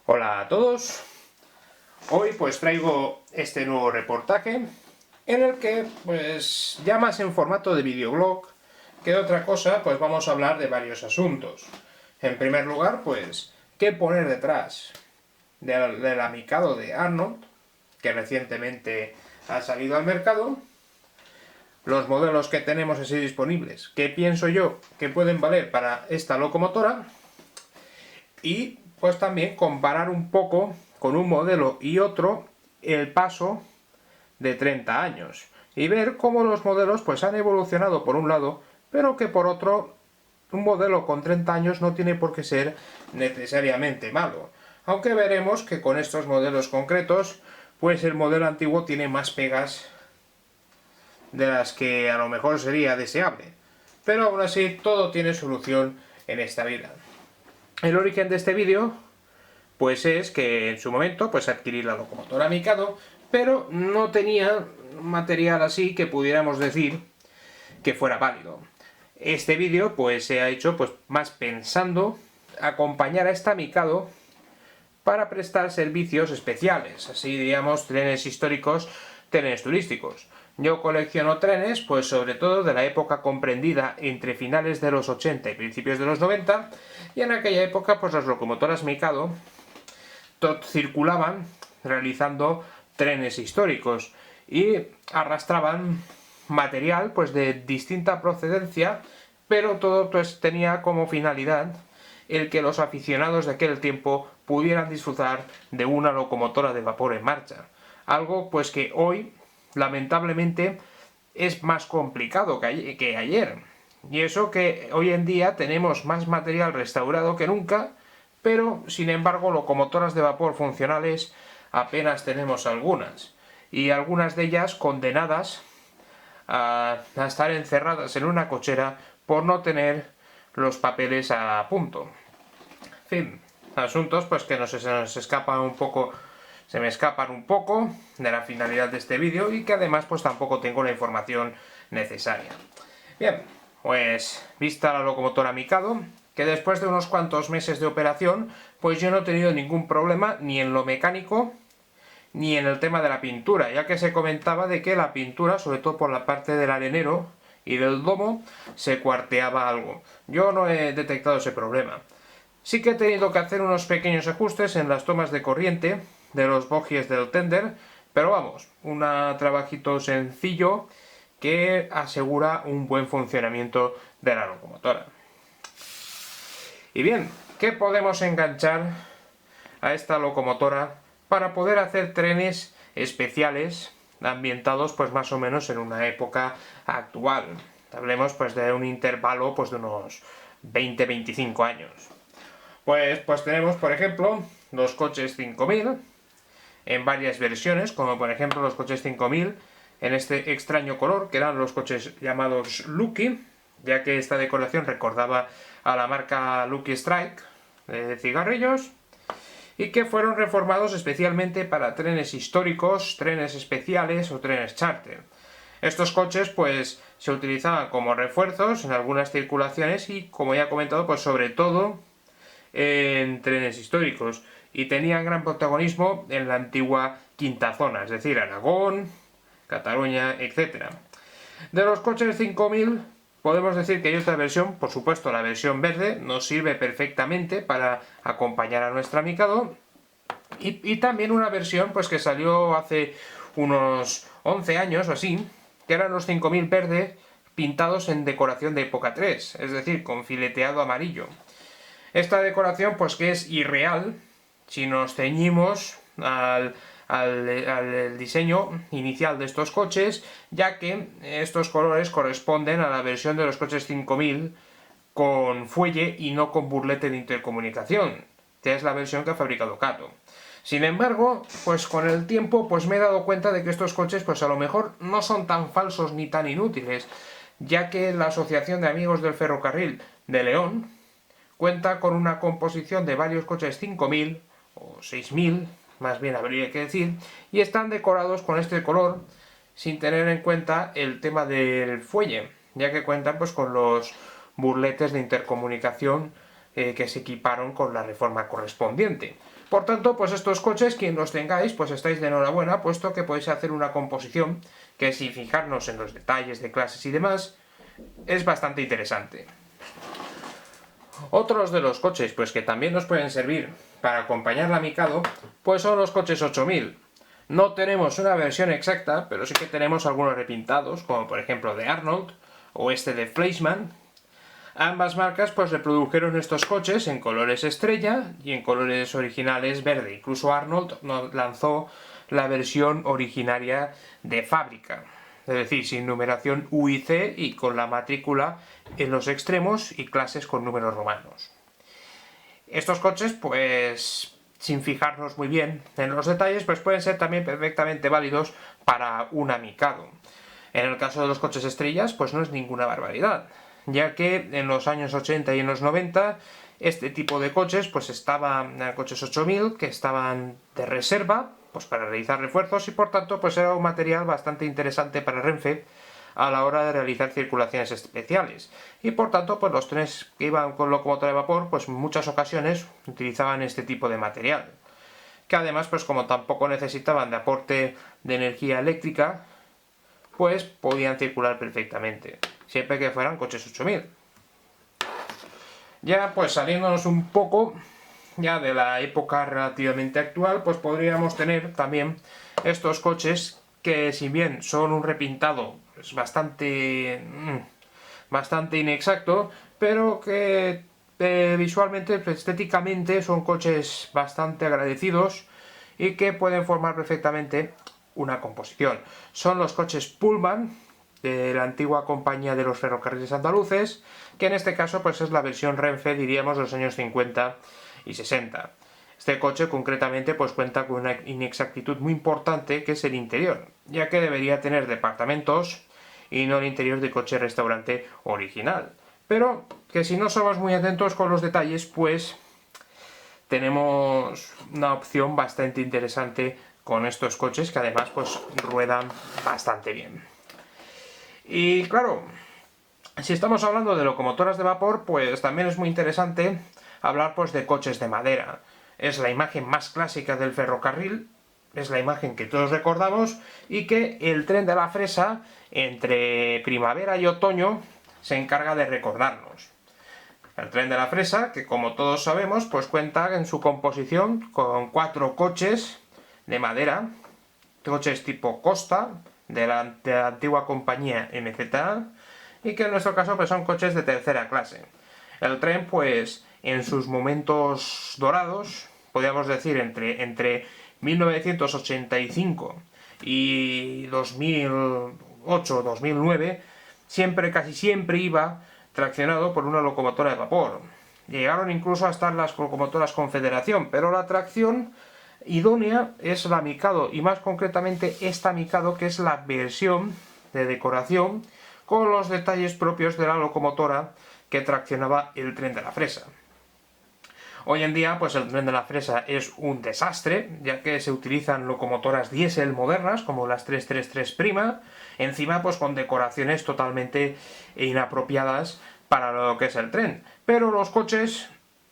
Hola a todos, hoy pues traigo este nuevo reportaje en el que pues ya más en formato de videoblog que de otra cosa pues vamos a hablar de varios asuntos. En primer lugar pues qué poner detrás del Amicado de Arnold que recientemente ha salido al mercado, los modelos que tenemos así disponibles, qué pienso yo que pueden valer para esta locomotora y pues también comparar un poco con un modelo y otro el paso de 30 años y ver cómo los modelos pues han evolucionado por un lado, pero que por otro un modelo con 30 años no tiene por qué ser necesariamente malo, aunque veremos que con estos modelos concretos pues el modelo antiguo tiene más pegas de las que a lo mejor sería deseable, pero aún así todo tiene solución en esta vida. El origen de este vídeo pues es que en su momento pues adquirí la locomotora Mikado, pero no tenía material así que pudiéramos decir que fuera válido. Este vídeo pues se ha hecho pues más pensando acompañar a esta Mikado para prestar servicios especiales, así digamos trenes históricos, trenes turísticos. Yo colecciono trenes, pues sobre todo de la época comprendida entre finales de los 80 y principios de los 90, y en aquella época pues las locomotoras Mikado circulaban realizando trenes históricos y arrastraban material pues de distinta procedencia, pero todo pues tenía como finalidad el que los aficionados de aquel tiempo pudieran disfrutar de una locomotora de vapor en marcha. Algo pues que hoy, lamentablemente, es más complicado que ayer. Y eso que hoy en día tenemos más material restaurado que nunca, pero sin embargo locomotoras de vapor funcionales apenas tenemos algunas. Y algunas de ellas condenadas a estar encerradas en una cochera por no tener los papeles a punto. En fin, asuntos pues que se nos escapan un poco, se me escapan un poco de la finalidad de este vídeo y que además pues tampoco tengo la información necesaria. Bien, pues vista la locomotora Mikado, que después de unos cuantos meses de operación pues yo no he tenido ningún problema ni en lo mecánico ni en el tema de la pintura, ya que se comentaba de que la pintura, sobre todo por la parte del arenero y del domo, se cuarteaba algo. Yo no he detectado ese problema. Sí que he tenido que hacer unos pequeños ajustes en las tomas de corriente de los bogies del tender, pero vamos, un trabajito sencillo que asegura un buen funcionamiento de la locomotora. Y bien, ¿qué podemos enganchar a esta locomotora para poder hacer trenes especiales ambientados pues más o menos en una época actual? Hablemos pues de un intervalo pues de unos 20-25 años. Pues tenemos por ejemplo los coches 5000 en varias versiones, como por ejemplo los coches 5000 en este extraño color, que eran los coches llamados Lucky, ya que esta decoración recordaba a la marca Lucky Strike de cigarrillos, y que fueron reformados especialmente para trenes históricos, trenes especiales o trenes charter. Estos coches pues se utilizaban como refuerzos en algunas circulaciones y, como ya he comentado, pues sobre todo en trenes históricos, y tenían gran protagonismo en la antigua quinta zona, es decir, Aragón, Cataluña, etc. De los coches 5000 podemos decir que hay otra versión, por supuesto la versión verde nos sirve perfectamente para acompañar a nuestra Mikado, y también una versión pues que salió hace unos 11 años o así, que eran los 5000 verdes pintados en decoración de época 3, es decir, con fileteado amarillo. Esta decoración pues que es irreal si nos ceñimos al diseño inicial de estos coches, ya que estos colores corresponden a la versión de los coches 5000 con fuelle y no con burlete de intercomunicación, que es la versión que ha fabricado Kato. Sin embargo, pues con el tiempo pues me he dado cuenta de que estos coches pues a lo mejor no son tan falsos ni tan inútiles, ya que la Asociación de Amigos del Ferrocarril de León cuenta con una composición de varios coches 5000 o 6000, más bien habría que decir, y están decorados con este color sin tener en cuenta el tema del fuelle, ya que cuentan pues con los burletes de intercomunicación que se equiparon con la reforma correspondiente. Por tanto, pues estos coches, quien los tengáis, pues estáis de enhorabuena, puesto que podéis hacer una composición que, sin fijarnos en los detalles de clases y demás, es bastante interesante. Otros de los coches pues que también nos pueden servir para acompañar la Mikado, pues son los coches 8000. No tenemos una versión exacta, pero sí que tenemos algunos repintados, como por ejemplo de Arnold o este de Fleischmann. Ambas marcas pues reprodujeron estos coches en colores estrella y en colores originales verde. Incluso Arnold lanzó la versión originaria de fábrica, es decir, sin numeración U y C y con la matrícula en los extremos y clases con números romanos. Estos coches, pues, sin fijarnos muy bien en los detalles, pues pueden ser también perfectamente válidos para una Mikado. En el caso de los coches estrellas, pues no es ninguna barbaridad, ya que en los años 80 y en los 90 este tipo de coches pues estaban coches 8000 que estaban de reserva pues para realizar refuerzos y por tanto pues era un material bastante interesante para Renfe a la hora de realizar circulaciones especiales y por tanto pues los trenes que iban con locomotora de vapor pues en muchas ocasiones utilizaban este tipo de material, que además pues como tampoco necesitaban de aporte de energía eléctrica pues podían circular perfectamente, siempre que fueran coches 8000. Ya pues saliéndonos un poco ya de la época relativamente actual, pues podríamos tener también estos coches que si bien son un repintado pues, bastante inexacto, pero que visualmente, estéticamente son coches bastante agradecidos y que pueden formar perfectamente una composición. Son los coches Pullman de la antigua compañía de los ferrocarriles andaluces, que en este caso pues es la versión Renfe, diríamos, de los años 50 y 60. Este coche concretamente pues cuenta con una inexactitud muy importante, que es el interior, ya que debería tener departamentos y no el interior de coche restaurante original. Pero que si no somos muy atentos con los detalles, pues tenemos una opción bastante interesante con estos coches que además pues ruedan bastante bien. Y claro, si estamos hablando de locomotoras de vapor, pues también es muy interesante hablar pues de coches de madera. Es la imagen más clásica del ferrocarril, es la imagen que todos recordamos y que el tren de la fresa entre primavera y otoño se encarga de recordarnos. El tren de la fresa, que como todos sabemos, pues cuenta en su composición con 4 coches de madera, coches tipo Costa, de la antigua compañía MZA, y que en nuestro caso pues son coches de tercera clase. El tren, pues, en sus momentos dorados, podríamos decir entre 1985 y 2008-2009, casi siempre iba traccionado por una locomotora de vapor. Llegaron incluso a estar las locomotoras Confederación, pero la tracción idónea es la Mikado, y más concretamente esta Mikado, que es la versión de decoración con los detalles propios de la locomotora que traccionaba el tren de la fresa. Hoy en día, pues el tren de la fresa es un desastre, ya que se utilizan locomotoras diésel modernas, como las 333', encima pues con decoraciones totalmente inapropiadas para lo que es el tren. Pero los coches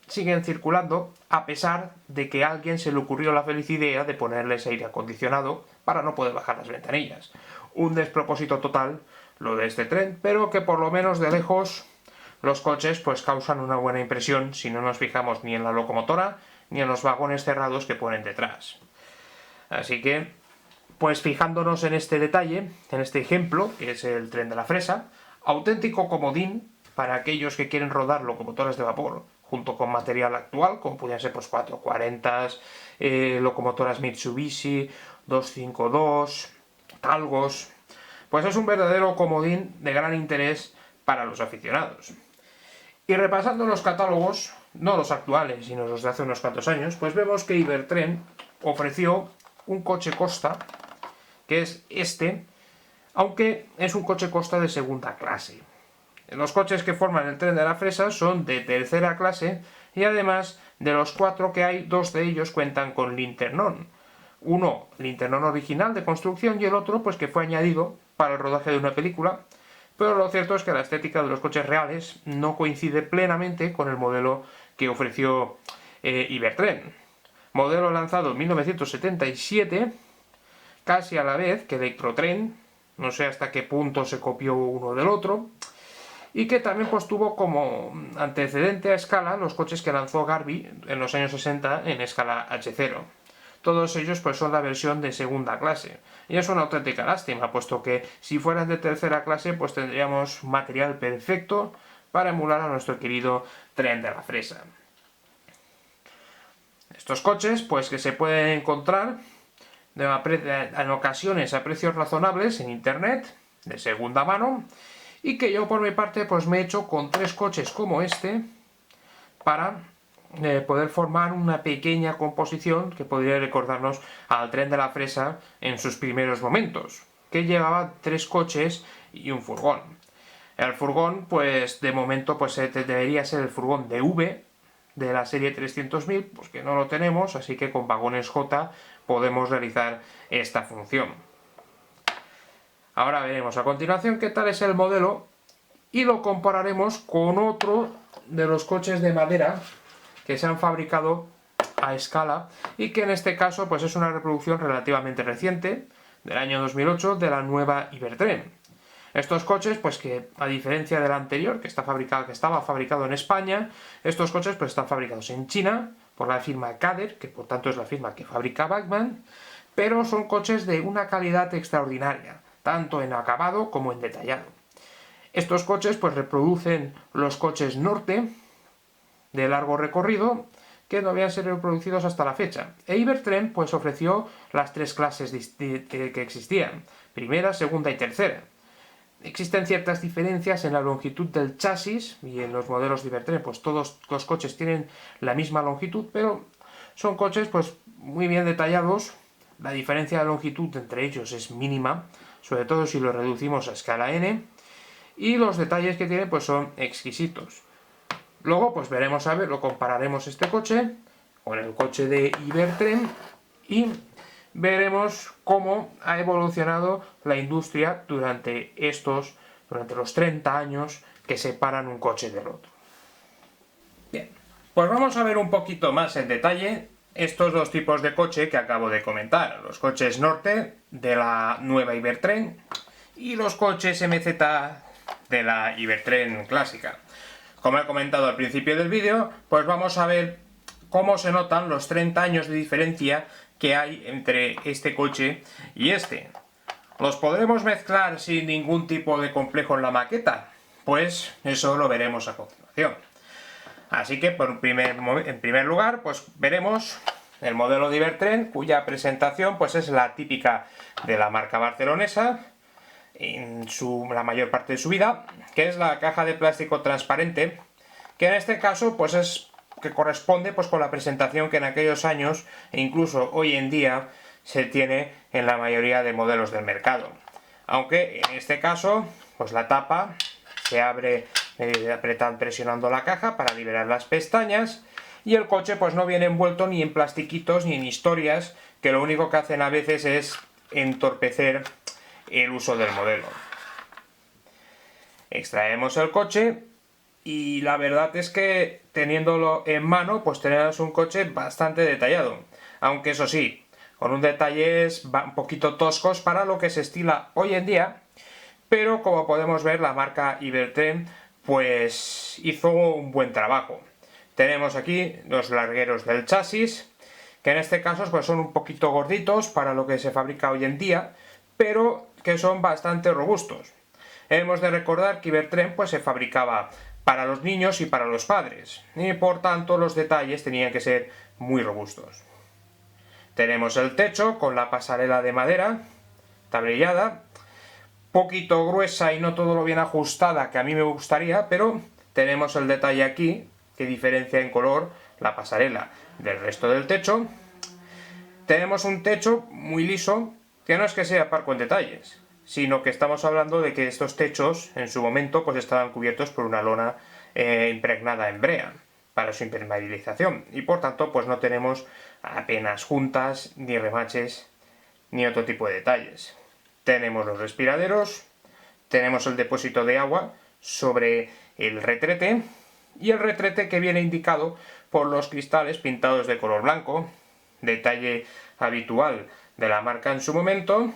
siguen circulando, a pesar de que a alguien se le ocurrió la feliz idea de ponerles aire acondicionado para no poder bajar las ventanillas. Un despropósito total lo de este tren, pero que por lo menos de lejos los coches pues causan una buena impresión si no nos fijamos ni en la locomotora ni en los vagones cerrados que ponen detrás. Así que, pues fijándonos en este detalle, en este ejemplo, que es el tren de la fresa, auténtico comodín para aquellos que quieren rodar locomotoras de vapor, junto con material actual, como podrían ser pues 440, locomotoras Mitsubishi, 252, Talgos. Pues es un verdadero comodín de gran interés para los aficionados. Y repasando los catálogos, no los actuales, sino los de hace unos cuantos años, pues vemos que Ibertren ofreció un coche Costa, que es este, aunque es un coche Costa de segunda clase. Los coches que forman el tren de la fresa son de tercera clase y además de los 4 que hay, 2 de ellos cuentan con linternón. Uno, linternón original de construcción, y el otro pues que fue añadido para el rodaje de una película, pero lo cierto es que la estética de los coches reales no coincide plenamente con el modelo que ofreció Ibertren. modelo lanzado en 1977, casi a la vez que Electrotren, no sé hasta qué punto se copió uno del otro, y que también pues tuvo como antecedente a escala los coches que lanzó Garvey en los años 60 en escala H0. Todos ellos pues son la versión de segunda clase, y es una auténtica lástima, puesto que si fueran de tercera clase pues tendríamos material perfecto para emular a nuestro querido tren de la fresa. Estos coches pues que se pueden encontrar en ocasiones a precios razonables en internet, de segunda mano, y que yo por mi parte pues me he hecho con 3 coches como este para poder formar una pequeña composición que podría recordarnos al tren de la fresa en sus primeros momentos, que llevaba 3 coches y un furgón. El furgón pues de momento pues debería ser el furgón de V de la serie 300.000, pues que no lo tenemos, así que con vagones J podemos realizar esta función. Ahora veremos a continuación qué tal es el modelo y lo compararemos con otro de los coches de madera que se han fabricado a escala y que en este caso pues es una reproducción relativamente reciente del año 2008 de la nueva Ibertren. Estos coches, pues que a diferencia del anterior, que estaba fabricado en España, estos coches pues están fabricados en China por la firma Cader, que por tanto es la firma que fabrica Bachmann, pero son coches de una calidad extraordinaria, tanto en acabado como en detallado. Estos coches pues reproducen los coches Norte de largo recorrido que no habían sido reproducidos hasta la fecha. E Ibertren pues ofreció las 3 clases que existían, primera, segunda y tercera. Existen ciertas diferencias en la longitud del chasis y en los modelos de Ibertren, pues todos los coches tienen la misma longitud, pero son coches pues muy bien detallados. La diferencia de longitud entre ellos es mínima, sobre todo si lo reducimos a escala n, y los detalles que tienen pues son exquisitos. Luego pues veremos a ver, lo compararemos este coche con el coche de Ibertren y veremos cómo ha evolucionado la industria durante los 30 años que separan un coche del otro. Bien, pues vamos a ver un poquito más en detalle estos 2 tipos de coche que acabo de comentar, los coches Norte de la nueva Ibertren y los coches MZ de la Ibertren clásica. Como he comentado al principio del vídeo, pues vamos a ver cómo se notan los 30 años de diferencia que hay entre este coche y este. ¿Los podremos mezclar sin ningún tipo de complejo en la maqueta? Pues eso lo veremos a continuación. Así que en primer lugar pues veremos el modelo de Ibertren, cuya presentación pues es la típica de la marca barcelonesa en la mayor parte de su vida, que es la caja de plástico transparente, que en este caso pues es que corresponde pues con la presentación que en aquellos años e incluso hoy en día se tiene en la mayoría de modelos del mercado. Aunque en este caso pues la tapa se abre presionando la caja para liberar las pestañas y el coche pues no viene envuelto ni en plastiquitos ni en historias que lo único que hacen a veces es entorpecer el uso del modelo. Extraemos el coche y la verdad es que teniéndolo en mano pues tenemos un coche bastante detallado, aunque eso sí, con un detalles un poquito toscos para lo que se estila hoy en día, pero como podemos ver la marca Ibertren pues hizo un buen trabajo. Tenemos aquí los largueros del chasis, que en este caso pues son un poquito gorditos para lo que se fabrica hoy en día, pero que son bastante robustos. Hemos de recordar que Ibertren pues se fabricaba para los niños y para los padres, y por tanto los detalles tenían que ser muy robustos. Tenemos el techo con la pasarela de madera tablillada, poquito gruesa y no todo lo bien ajustada que a mí me gustaría, pero tenemos el detalle aquí que diferencia en color la pasarela del resto del techo. Tenemos un techo muy liso, que no es que sea parco en detalles, sino que estamos hablando de que estos techos en su momento pues estaban cubiertos por una lona impregnada en brea para su impermeabilización y por tanto pues no tenemos apenas juntas ni remaches ni otro tipo de detalles. Tenemos los respiraderos, tenemos el depósito de agua sobre el retrete y el retrete que viene indicado por los cristales pintados de color blanco detalle habitual de la marca en su momento.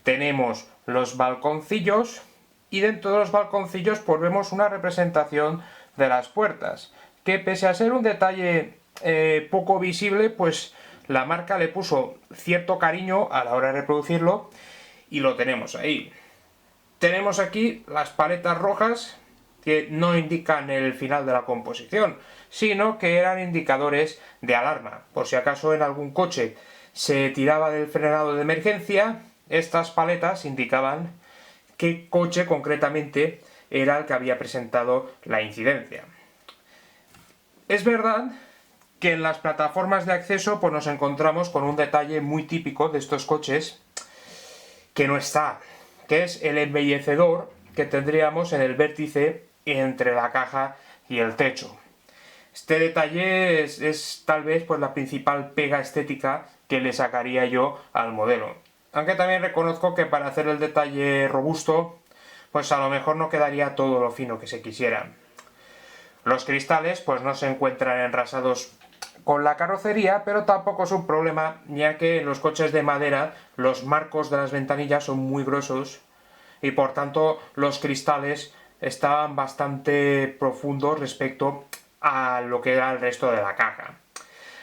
Tenemos los balconcillos y dentro de los balconcillos pues vemos una representación de las puertas, que pese a ser un detalle poco visible, pues la marca le puso cierto cariño a la hora de reproducirlo y lo tenemos ahí. Tenemos aquí las paletas rojas que no indican el final de la composición, sino que eran indicadores de alarma. Por si acaso en algún coche se tiraba del frenado de emergencia, estas paletas indicaban qué coche concretamente era el que había presentado la incidencia. Es verdad que en las plataformas de acceso pues nos encontramos con un detalle muy típico de estos coches que no está, que es el embellecedor que tendríamos en el vértice entre la caja y el techo. Este detalle es tal vez pues la principal pega estética que le sacaría yo al modelo. Aunque también reconozco que para hacer el detalle robusto, pues a lo mejor no quedaría todo lo fino que se quisiera. Los cristales pues no se encuentran enrasados con la carrocería, pero tampoco es un problema, ya que en los coches de madera los marcos de las ventanillas son muy gruesos y por tanto los cristales estaban bastante profundos respecto a lo que era el resto de la caja.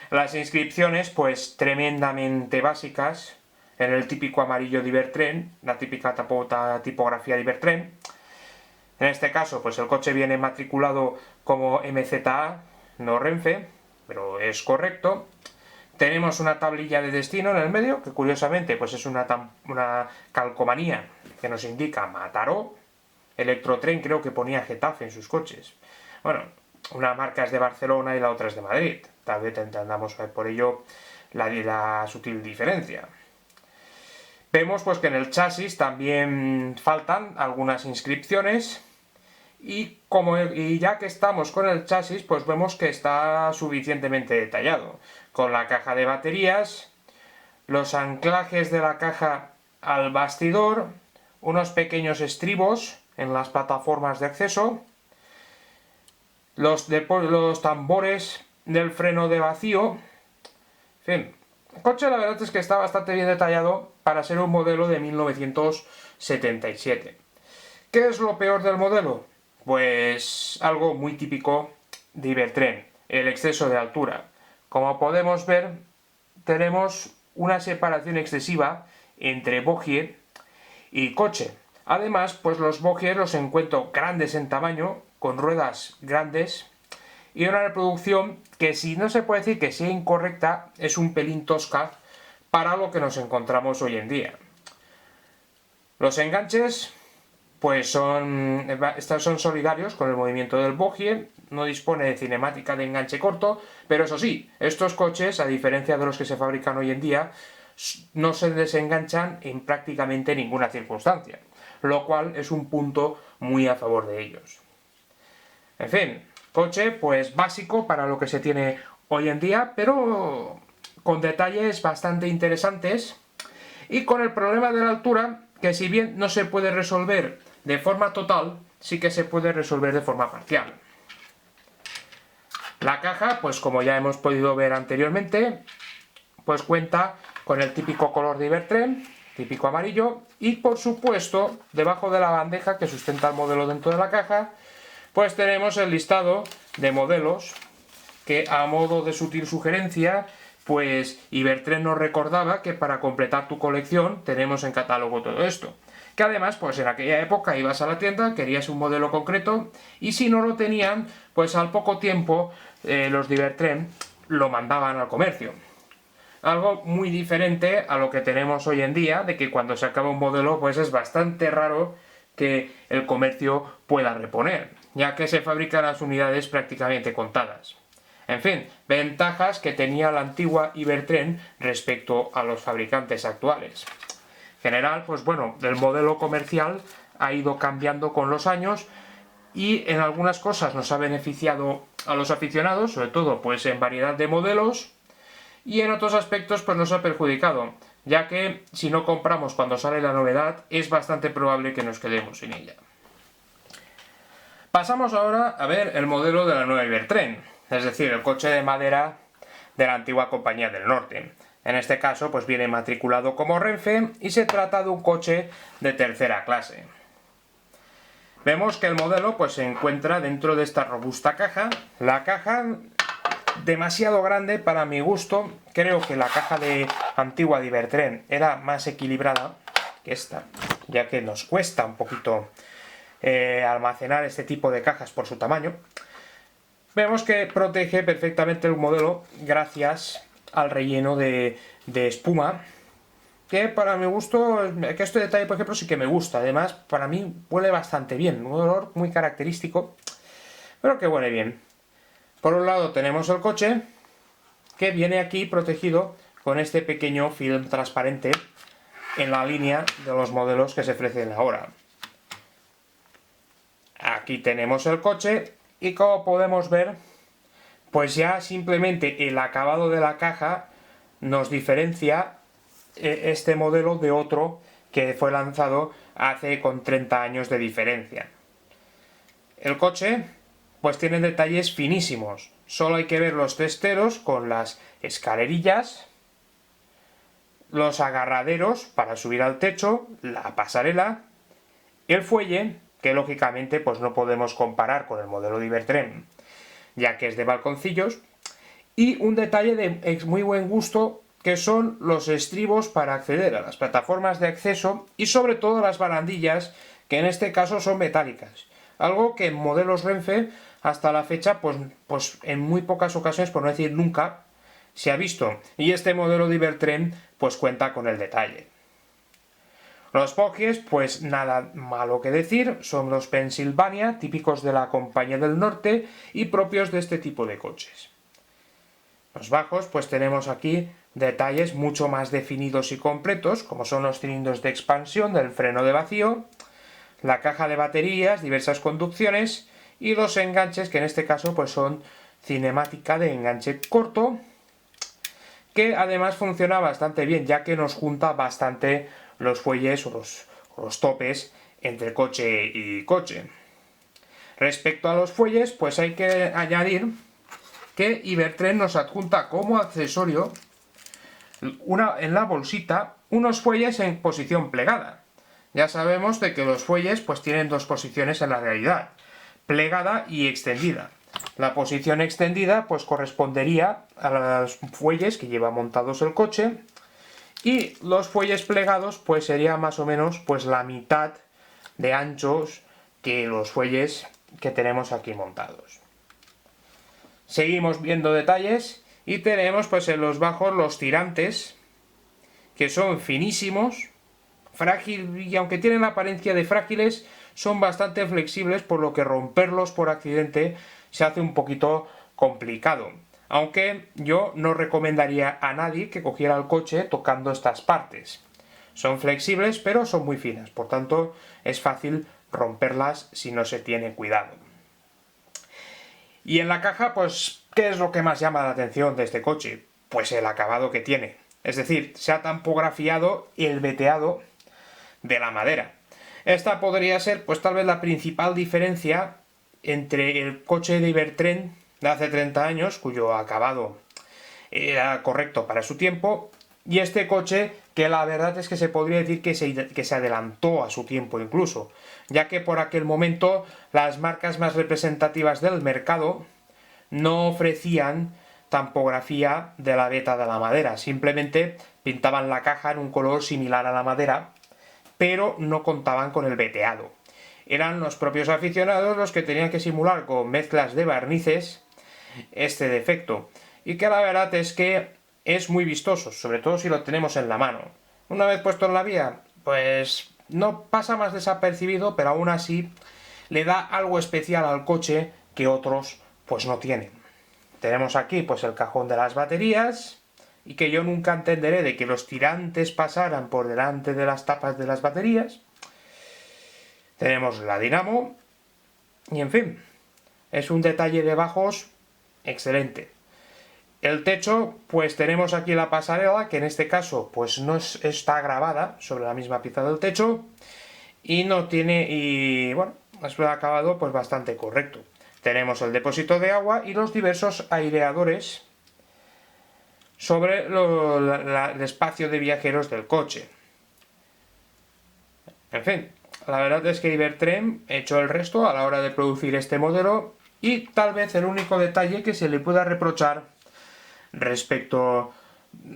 Las inscripciones pues tremendamente básicas, en el típico amarillo de Ibertren, la típica tipografía de Ibertren. En este caso pues el coche viene matriculado como MZA, no Renfe, pero es correcto. Tenemos una tablilla de destino en el medio, que curiosamente pues es una calcomanía que nos indica Mataró. Electrotren creo que ponía Getafe en sus coches. Bueno, una marca es de Barcelona y la otra es de Madrid. Tal vez entendamos por ello la sutil diferencia. Vemos pues que en el chasis también faltan algunas inscripciones y ya que estamos con el chasis pues vemos que está suficientemente detallado, con la caja de baterías, los anclajes de la caja al bastidor, unos pequeños estribos en las plataformas de acceso, los tambores del freno de vacío. En fin, el coche la verdad es que está bastante bien detallado para ser un modelo de 1977. ¿Qué es lo peor del modelo? Pues algo muy típico de Ibertren, el exceso de altura. Como podemos ver, tenemos una separación excesiva entre bogie y coche. Además, pues los bogies los encuentro grandes en tamaño, con ruedas grandes, y una reproducción que, si no se puede decir que sea incorrecta, es un pelín tosca para lo que nos encontramos hoy en día. Los enganches pues son solidarios con el movimiento del bogie, no dispone de cinemática de enganche corto, pero eso sí, estos coches, a diferencia de los que se fabrican hoy en día, no se desenganchan en prácticamente ninguna circunstancia, lo cual es un punto muy a favor de ellos. En fin, coche pues básico para lo que se tiene hoy en día, pero con detalles bastante interesantes y con el problema de la altura, que si bien no se puede resolver de forma total, sí que se puede resolver de forma parcial. La caja, pues como ya hemos podido ver anteriormente, pues cuenta con el típico color de Ibertren, típico amarillo, y por supuesto, debajo de la bandeja que sustenta el modelo dentro de la caja, pues tenemos el listado de modelos que, a modo de sutil sugerencia, pues Ibertren nos recordaba que para completar tu colección tenemos en catálogo todo esto. Que además, pues en aquella época ibas a la tienda, querías un modelo concreto y si no lo tenían, pues al poco tiempo los de Ibertren lo mandaban al comercio. Algo muy diferente a lo que tenemos hoy en día, de que cuando se acaba un modelo pues es bastante raro que el comercio pueda reponer, ya que se fabrican las unidades prácticamente contadas. En fin, ventajas que tenía la antigua Ibertren respecto a los fabricantes actuales. En general, pues bueno, el modelo comercial ha ido cambiando con los años y en algunas cosas nos ha beneficiado a los aficionados, sobre todo pues en variedad de modelos, y en otros aspectos pues nos ha perjudicado, ya que si no compramos cuando sale la novedad es bastante probable que nos quedemos sin ella. Pasamos ahora a ver el modelo de la nueva Ibertren, es decir, el coche de madera de la antigua Compañía del Norte. En este caso pues viene matriculado como Renfe y se trata de un coche de tercera clase. Vemos que el modelo pues se encuentra dentro de esta robusta caja. La caja demasiado grande para mi gusto. Creo que la caja de antigua de Ibertren era más equilibrada que esta, ya que nos cuesta un poquito almacenar este tipo de cajas por su tamaño. Vemos que protege perfectamente el modelo gracias al relleno de espuma, que para mi gusto, que este detalle por ejemplo sí que me gusta. Además para mí huele bastante bien, un olor muy característico, pero que huele bien. Por un lado tenemos el coche, que viene aquí protegido con este pequeño film transparente en la línea de los modelos que se ofrecen ahora. Aquí tenemos el coche y como podemos ver, pues ya simplemente el acabado de la caja nos diferencia este modelo de otro que fue lanzado hace con 30 años de diferencia. El coche pues tiene detalles finísimos, solo hay que ver los testeros con las escalerillas, los agarraderos para subir al techo, la pasarela, el fuelle, que lógicamente pues no podemos comparar con el modelo de Ibertren, ya que es de balconcillos, y un detalle de muy buen gusto que son los estribos para acceder a las plataformas de acceso y sobre todo las barandillas, que en este caso son metálicas, algo que en modelos Renfe hasta la fecha pues en muy pocas ocasiones, por no decir nunca, se ha visto, y este modelo de Ibertren pues cuenta con el detalle. Los bogies, pues nada malo que decir, son los Pennsylvania, típicos de la Compañía del Norte y propios de este tipo de coches. Los bajos, pues tenemos aquí detalles mucho más definidos y completos, como son los cilindros de expansión del freno de vacío, la caja de baterías, diversas conducciones y los enganches, que en este caso pues son cinemática de enganche corto, que además funciona bastante bien, ya que nos junta bastante los fuelles o los topes entre coche y coche. Respecto a los fuelles, pues hay que añadir que Ibertren nos adjunta como accesorio en la bolsita unos fuelles en posición plegada. Ya sabemos de que los fuelles pues tienen dos posiciones en la realidad, plegada y extendida. La posición extendida pues correspondería a los fuelles que lleva montados el coche, y los fuelles plegados pues sería más o menos pues la mitad de anchos que los fuelles que tenemos aquí montados. Seguimos viendo detalles y tenemos pues en los bajos los tirantes, que son finísimos, frágiles, y aunque tienen la apariencia de frágiles, son bastante flexibles, por lo que romperlos por accidente se hace un poquito complicado. Aunque yo no recomendaría a nadie que cogiera el coche tocando estas partes. Son flexibles, pero son muy finas, por tanto es fácil romperlas si no se tiene cuidado. Y en la caja, pues, ¿qué es lo que más llama la atención de este coche? Pues el acabado que tiene. Es decir, se ha tampografiado el veteado de la madera. Esta podría ser, pues tal vez la principal diferencia entre el coche de Ibertren de hace 30 años, cuyo acabado era correcto para su tiempo, y este coche que la verdad es que se podría decir que se adelantó a su tiempo incluso, ya que por aquel momento las marcas más representativas del mercado no ofrecían tampografía de la veta de la madera, simplemente pintaban la caja en un color similar a la madera, pero no contaban con el veteado. Eran los propios aficionados los que tenían que simular con mezclas de barnices este defecto, y que la verdad es que es muy vistoso, sobre todo si lo tenemos en la mano. Una vez puesto en la vía, pues no pasa más desapercibido, pero aún así le da algo especial al coche que otros pues no tienen. Tenemos aquí pues el cajón de las baterías, y que yo nunca entenderé de que los tirantes pasaran por delante de las tapas de las baterías. Tenemos la dinamo, y en fin, es un detalle de bajos excelente. El techo, pues tenemos aquí la pasarela, que en este caso pues no está grabada sobre la misma pieza del techo, y no tiene, y bueno, es un acabado pues bastante correcto. Tenemos el depósito de agua y los diversos aireadores sobre el espacio de viajeros del coche. En fin, la verdad es que Ibertren ha hecho el resto a la hora de producir este modelo, y tal vez el único detalle que se le pueda reprochar respecto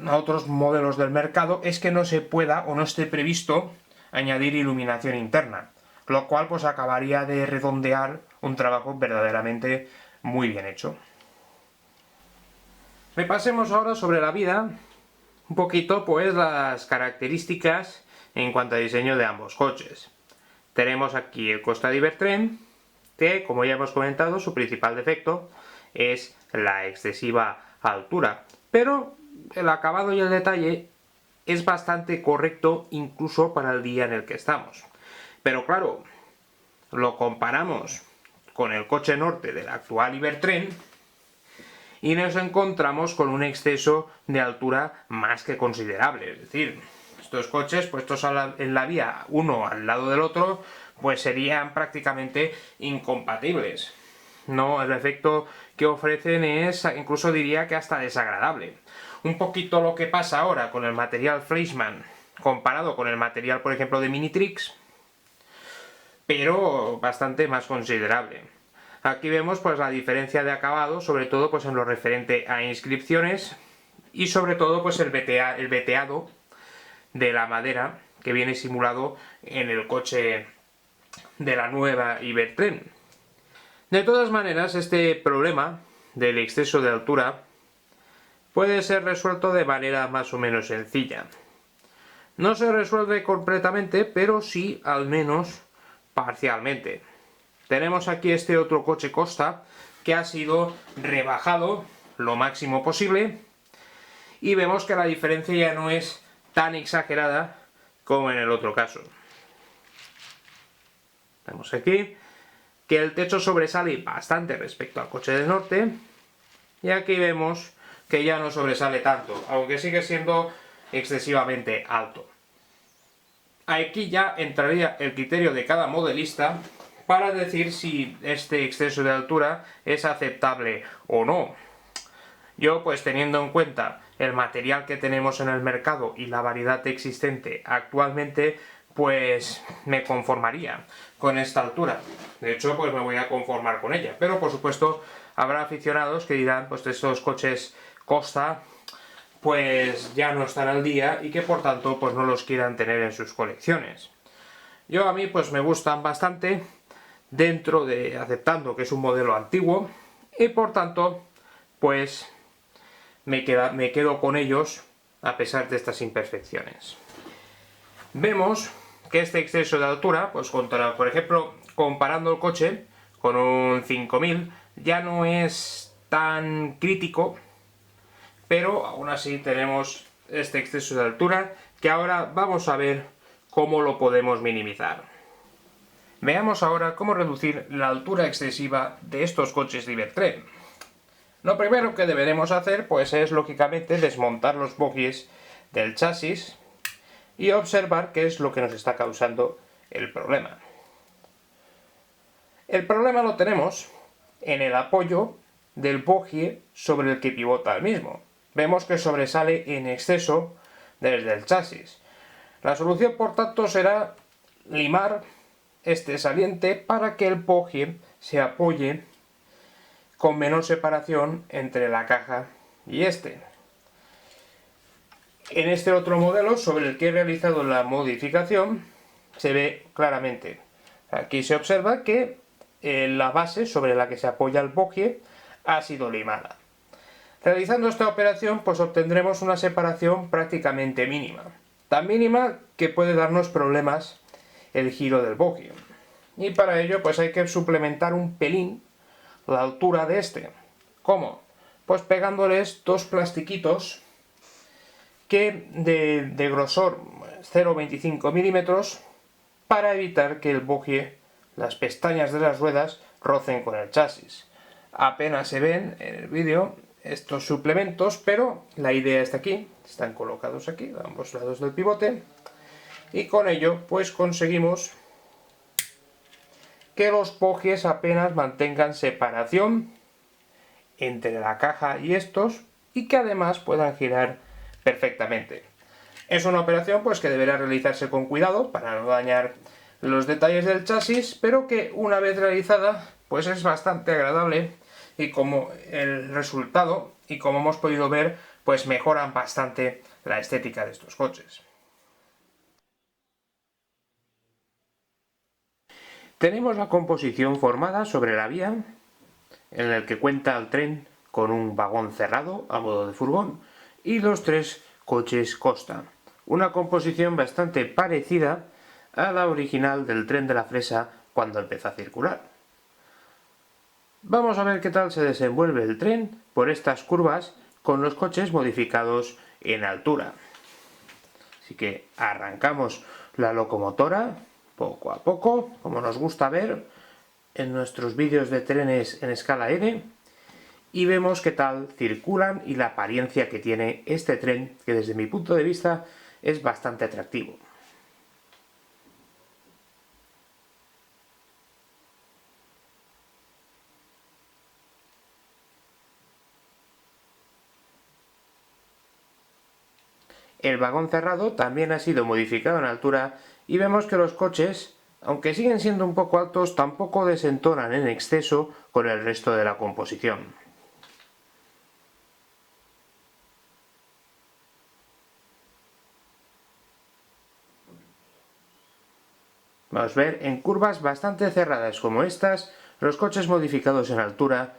a otros modelos del mercado es que no se pueda o no esté previsto añadir iluminación interna, lo cual pues acabaría de redondear un trabajo verdaderamente muy bien hecho. Repasemos ahora sobre la vida un poquito pues las características en cuanto a diseño de ambos coches. Tenemos aquí el Costa de Ibertren, que como ya hemos comentado, su principal defecto es la excesiva altura, pero el acabado y el detalle es bastante correcto incluso para el día en el que estamos. Pero claro, lo comparamos con el coche norte del actual Ibertren y nos encontramos con un exceso de altura más que considerable. Es decir, estos coches puestos en la vía uno al lado del otro pues serían prácticamente incompatibles. No, el efecto que ofrecen es, incluso diría que hasta desagradable. Un poquito lo que pasa ahora con el material Fleischmann comparado con el material, por ejemplo, de Minitrix, pero bastante más considerable. Aquí vemos pues la diferencia de acabado, sobre todo pues en lo referente a inscripciones y sobre todo pues el veteado de la madera que viene simulado en el coche de la nueva Ibertren. De todas maneras, este problema del exceso de altura puede ser resuelto de manera más o menos sencilla. No se resuelve completamente, pero sí al menos parcialmente. Tenemos aquí este otro coche Costa que ha sido rebajado lo máximo posible y vemos que la diferencia ya no es tan exagerada como en el otro caso. Vemos aquí que el techo sobresale bastante respecto al coche del norte, y aquí vemos que ya no sobresale tanto, aunque sigue siendo excesivamente alto. Aquí ya entraría el criterio de cada modelista para decir si este exceso de altura es aceptable o no. Yo, pues teniendo en cuenta el material que tenemos en el mercado y la variedad existente actualmente, pues me conformaría con esta altura. De hecho, pues me voy a conformar con ella. Pero por supuesto, habrá aficionados que dirán, pues estos coches Costa pues ya no están al día y que por tanto pues no los quieran tener en sus colecciones. Yo a mí pues me gustan bastante, dentro de aceptando que es un modelo antiguo, y por tanto pues me quedo con ellos a pesar de estas imperfecciones. Vemos que este exceso de altura, pues por ejemplo, comparando el coche con un 5000, ya no es tan crítico, pero aún así tenemos este exceso de altura que ahora vamos a ver cómo lo podemos minimizar. Veamos ahora cómo reducir la altura excesiva de estos coches de Ibertren. Lo primero que deberemos hacer pues es lógicamente desmontar los bogies del chasis y observar qué es lo que nos está causando el problema. El problema lo tenemos en el apoyo del bogie sobre el que pivota el mismo. Vemos que sobresale en exceso desde el chasis. La solución, por tanto, será limar este saliente para que el bogie se apoye con menor separación entre la caja y este. En este otro modelo sobre el que he realizado la modificación se ve claramente. Aquí se observa que la base sobre la que se apoya el bogie ha sido limada. Realizando esta operación pues obtendremos una separación prácticamente mínima. Tan mínima que puede darnos problemas el giro del bogie. Y para ello pues hay que suplementar un pelín la altura de este. ¿Cómo? Pues pegándoles dos plastiquitos que de grosor 0,25 milímetros para evitar que el bogie, las pestañas de las ruedas, rocen con el chasis. Apenas se ven en el vídeo estos suplementos, pero la idea está aquí, están colocados aquí a ambos lados del pivote, y con ello pues conseguimos que los bogies apenas mantengan separación entre la caja y estos, y que además puedan girar perfectamente. Es una operación pues que deberá realizarse con cuidado para no dañar los detalles del chasis, pero que una vez realizada pues es bastante agradable, y como el resultado, y como hemos podido ver, pues mejoran bastante la estética de estos coches. Tenemos la composición formada sobre la vía, en el que cuenta el tren con un vagón cerrado a modo de furgón y los 3 coches costa. Una composición bastante parecida a la original del tren de la Fresa cuando empezó a circular. Vamos a ver qué tal se desenvuelve el tren por estas curvas con los coches modificados en altura. Así que arrancamos la locomotora poco a poco, como nos gusta ver en nuestros vídeos de trenes en escala N, y vemos qué tal circulan y la apariencia que tiene este tren, que desde mi punto de vista es bastante atractivo. El vagón cerrado también ha sido modificado en altura y vemos que los coches, aunque siguen siendo un poco altos, tampoco desentonan en exceso con el resto de la composición. Vamos a ver, en curvas bastante cerradas como estas, los coches modificados en altura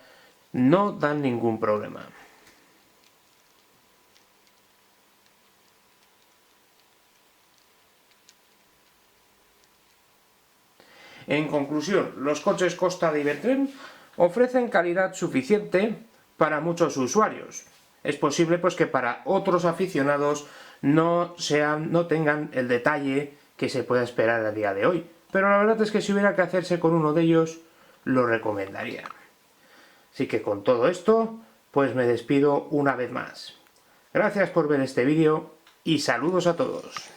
no dan ningún problema. En conclusión, los coches Costa de Ibertren ofrecen calidad suficiente para muchos usuarios. Es posible pues que para otros aficionados no tengan el detalle que se pueda esperar a día de hoy, pero la verdad es que si hubiera que hacerse con uno de ellos, lo recomendaría. Así que con todo esto, pues me despido una vez más. Gracias por ver este vídeo y saludos a todos.